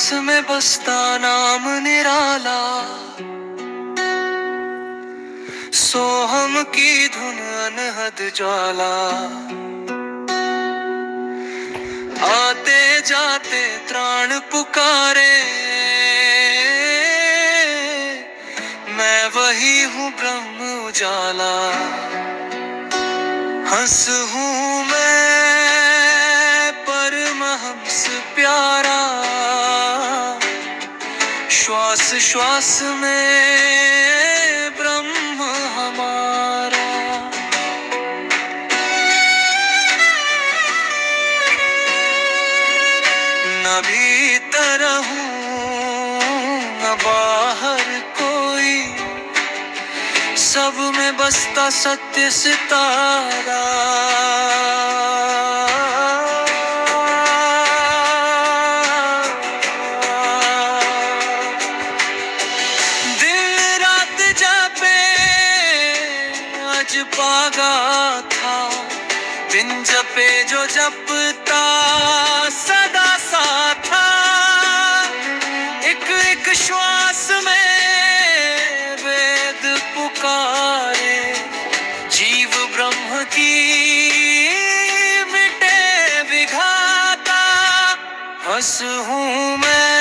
सांस में बसता नाम निराला, सोहम की धुन अनहद ज्वाला। आते जाते त्राण पुकारे, मैं वही हूँ ब्रह्म उजाला। हंस हूँ मैं परमहंस प्यारा, श्वास श्वास में ब्रह्म हमारा। न भीतर हूँ न बाहर कोई, सब में बसता सत्य सितारा। दिन रात जपे अज पागा था, बिन जपे जो जपता सदा सा था। एक एक श्वास में वेद पुकारे, जीव ब्रह्म की मिटे विघाता। हंस हूँ मैं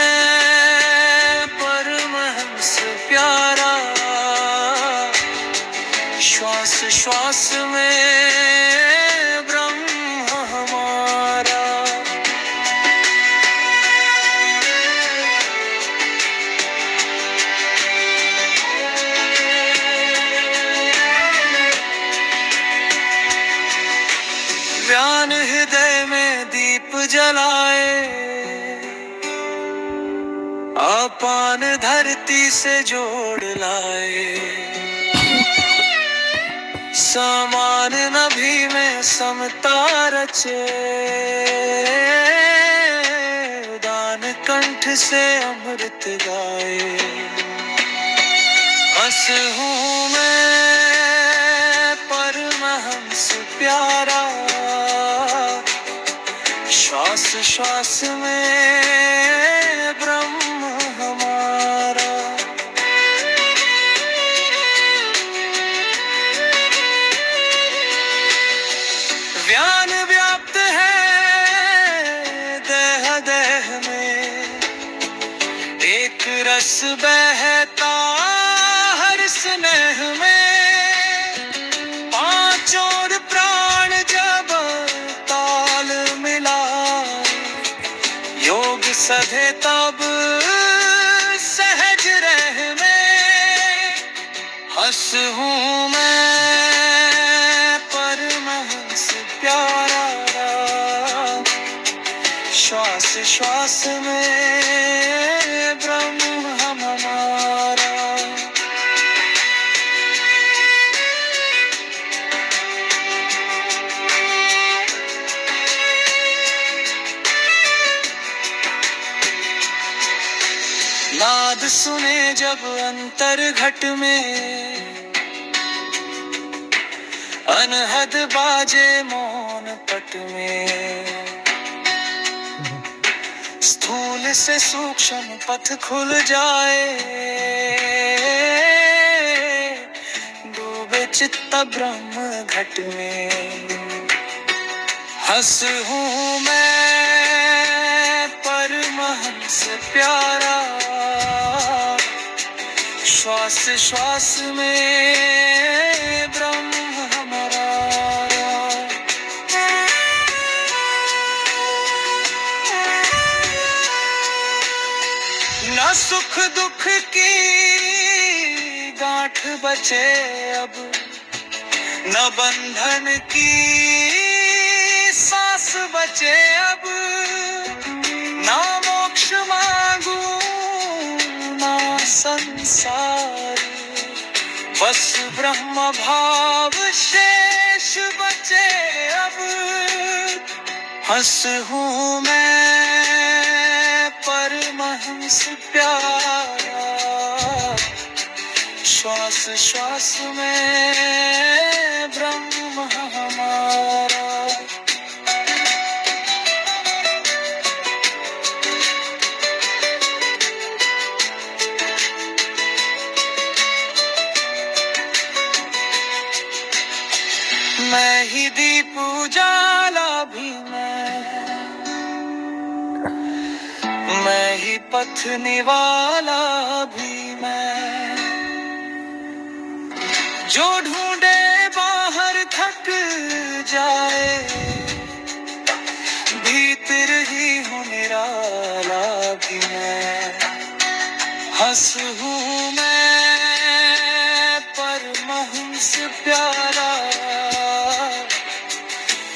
परमहंस प्यारा, श्वास श्वास में ब्रह्म हमारा। व्यान हृदय में दीप जलाए, अपान धरती से जोड़ लाए। समान नभी में समता रचे, उदान कंठ से अमृत गाए। हंस हूँ मैं परमहंस प्यारा, श्वास श्वास में ब्रह्म हमारा। व्यान व्याप्त है देह देह में, एक रस बहता हर स्नेह में। पांचों प्राण जब ताल मिलाए, योग सधे तब सहज रह में। हंस हूँ मैं परमहंस प्यारा, श्वास श्वास में ब्रह्म हमारा। नाद सुने जब अंतर घट में, अनहद बाजे मौन पट में। स्थूल से सूक्ष्म पथ खुल जाए, डूबे चित्त ब्रह्म घट में। हंस हूँ मैं परमहंस प्यारा, श्वास श्वास में ब्रह्म हमारा। न सुख दुख की गांठ बचे अब, न बंधन की सांस बचे अब। ना मोक्ष मांगू ना संसार, बस ब्रह्म भाव शेष बचे अब। हंस हूँ मैं परमहंस प्यारा, श्वास श्वास में ब्रह्म हमारा। मैं ही दीप उजाला भी मैं ही पथ निवाला भी मैं, जो ढूंढे बाहर थक जाए, भीतर ही हूँ निराला भी मैं। हंस हूँ मैं परमहंस प्यारा,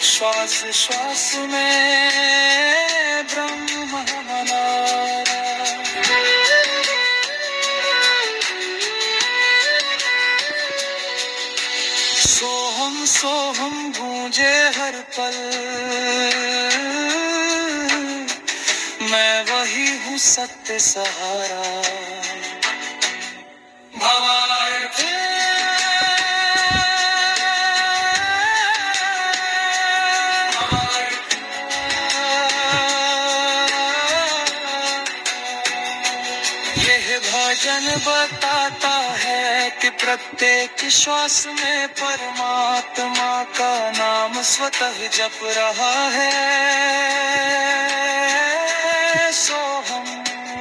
श्वास श्वास में ब्रह्म मनारा। सोहम सोहम गूंजे हर पल, मैं वही हूँ सत्य सहारा। भवार्थे यह भजन बताता है कि प्रत्येक श्वास में परमात्मा का नाम स्वतः जप रहा है। सोहम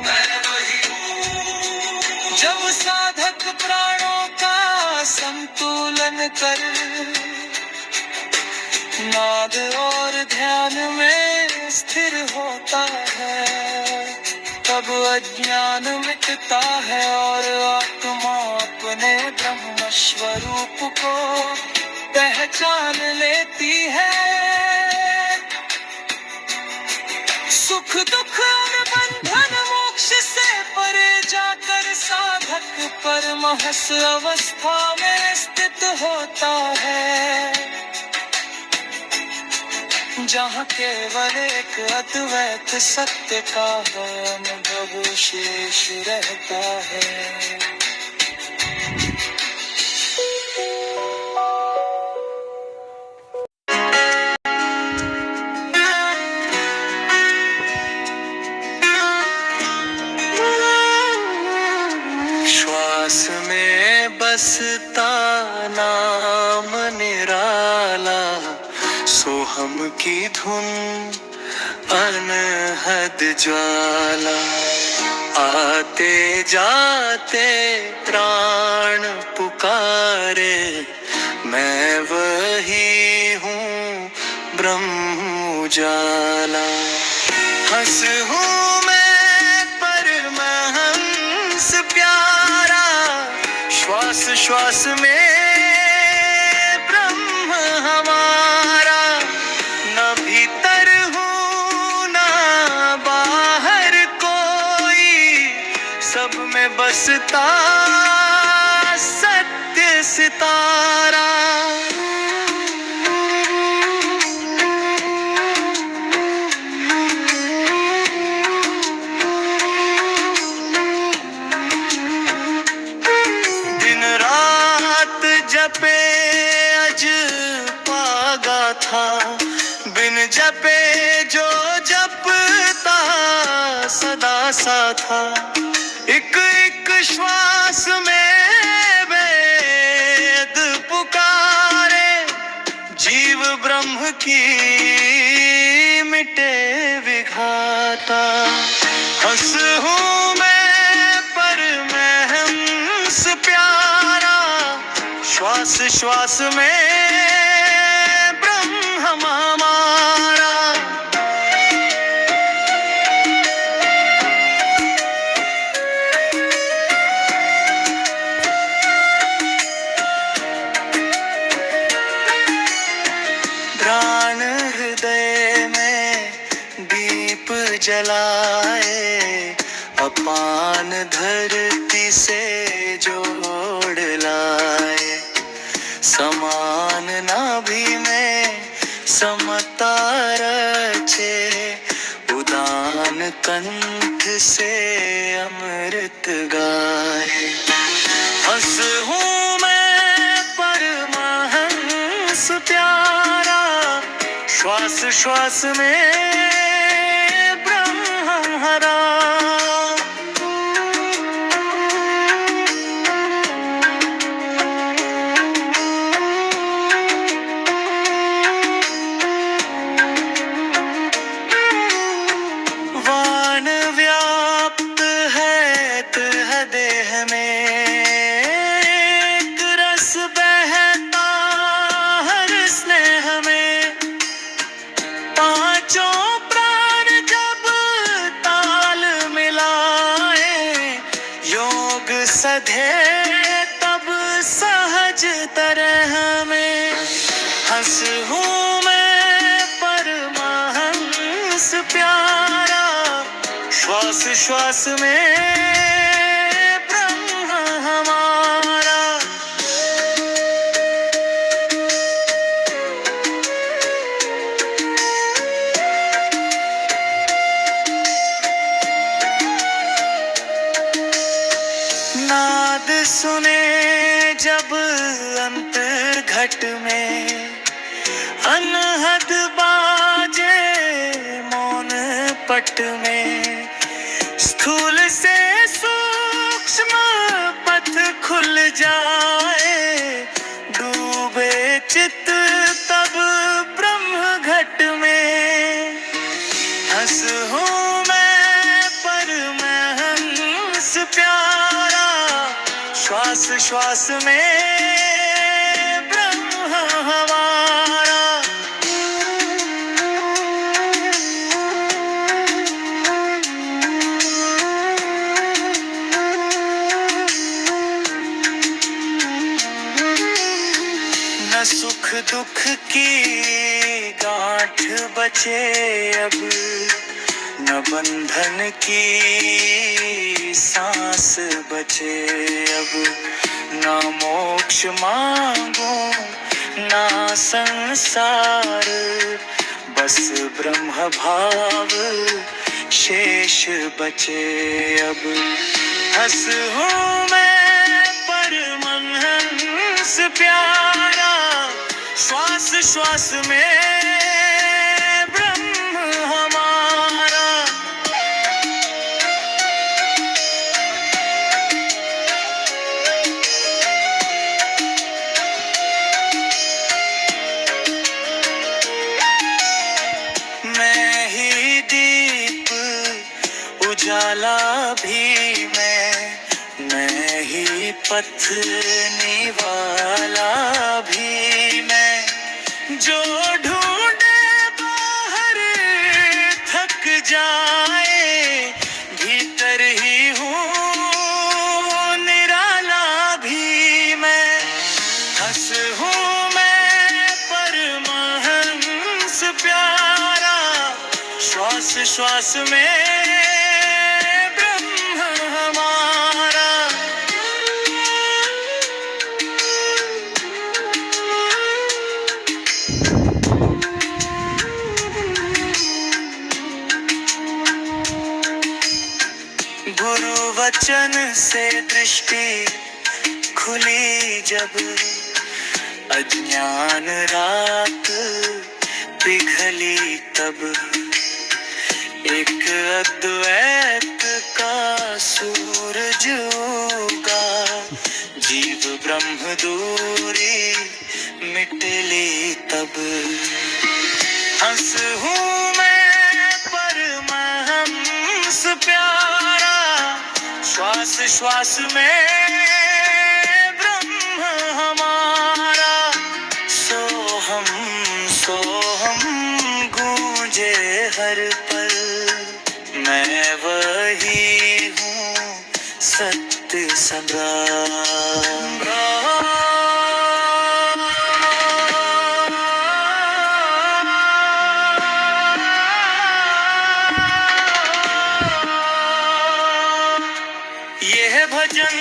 मैं वही हूँ, जब साधक प्राणों का संतुलन कर नाद और ध्यान में स्थिर होता है, तब अज्ञान मिटता है और आत्मा अपने ब्रह्म स्वरूप को पहचान लेती है। सुख दुख और बंधन मोक्ष से परे जाकर साधक परमहंस अवस्था में स्थित होता है, जहाँ केवल एक अद्वैत सत्य का अनुभव शेष रहता है। श्वास में बसता नाम निराला, सोहम की धुन अनहद ज्वाला। आते जाते प्राण पुकारे, मैं वही हूँ ब्रह्म उजाला। हंस हूँ मैं परमहंस प्यारा, श्वास श्वास में ब्रह्म हमारा। न भीतर हूँ न बाहर कोई, सब में बसता सत्य सितारा। जपे अज पागा था, बिन जपे जो जपता सदा सा था। एक एक श्वास में वेद पुकारे, जीव ब्रह्म की मिटे विघाता। हंस हूँ मैं परमहंस प्यारा, श्वास श्वास में ब्रह्म हमारा। प्राण हृदय में दीप जलाए, अपान धरती से जोड़ लाए। समान नाभि में समता रचे, उदान कंठ से अमृत गाए। हंस हूँ मैं परमहंस प्यारा, श्वास श्वास में ब्रह्म हरा। तरह में हंस हूँ मैं परमहंस प्यारा, श्वास श्वास में ब्रह्म हमारा। नाद सुने जब अंतर घट में, अनहद बाजे मौन पट में, स्थूल से सूक्ष्म पथ खुल जाए, डूबे चित्त तब ब्रह्म घट में। हंस हूँ मैं परमहंस प्यारा, श्वास श्वास में ब्रह्म हमारा। न सुख दुख की गांठ बचे अब, न बंधन की सांस बचे अब, ना मोक्ष मांगो ना संसार, बस ब्रह्म भाव शेष बचे अब। हंस हूँ मैं परमहंस प्यारा, श्वास श्वास में ब्रह्म हमारा। मैं ही दीप उजाला भी मैं ही पथने वाला भी मैं, जो ढूंढे बाहर थक जाए, भीतर ही हूँ निराला भी मैं। हंस हूँ मैं परमहंस प्यारा, श्वास श्वास में ब्रह्म हमारा। गुरु वचन से दृष्टि खुली जब, अज्ञान रात पिघली तब, एक अद्वैत का सूरज उगा, जीव ब्रह्म दूरी मिटली तब। हंस हूँ मैं परमहंस प्यारा, श्वास श्वास में ब्रह्म हमारा। सोहम सोहम गूंजे हर पल, मैं वही हूँ सत्य सदा। यह भजन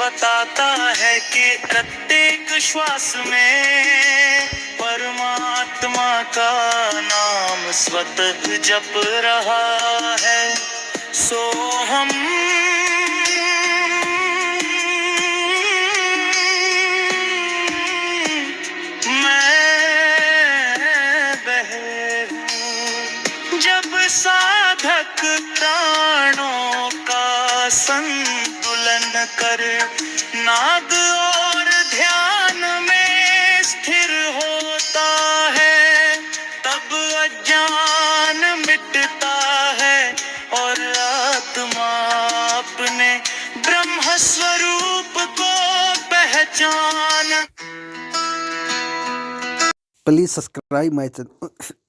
बताता है कि प्रत्येक श्वास में परमात्मा का नाम स्वतः जप रहा है। सोहम मैं बह हूँ, जब साधक प्राणों का संतुलन कर नाद और ध्यान में स्थिर होता है, तब अज्ञान मिटता है और आत्मा अपने ब्रह्म स्वरूप को पहचान। Please subscribe my channel.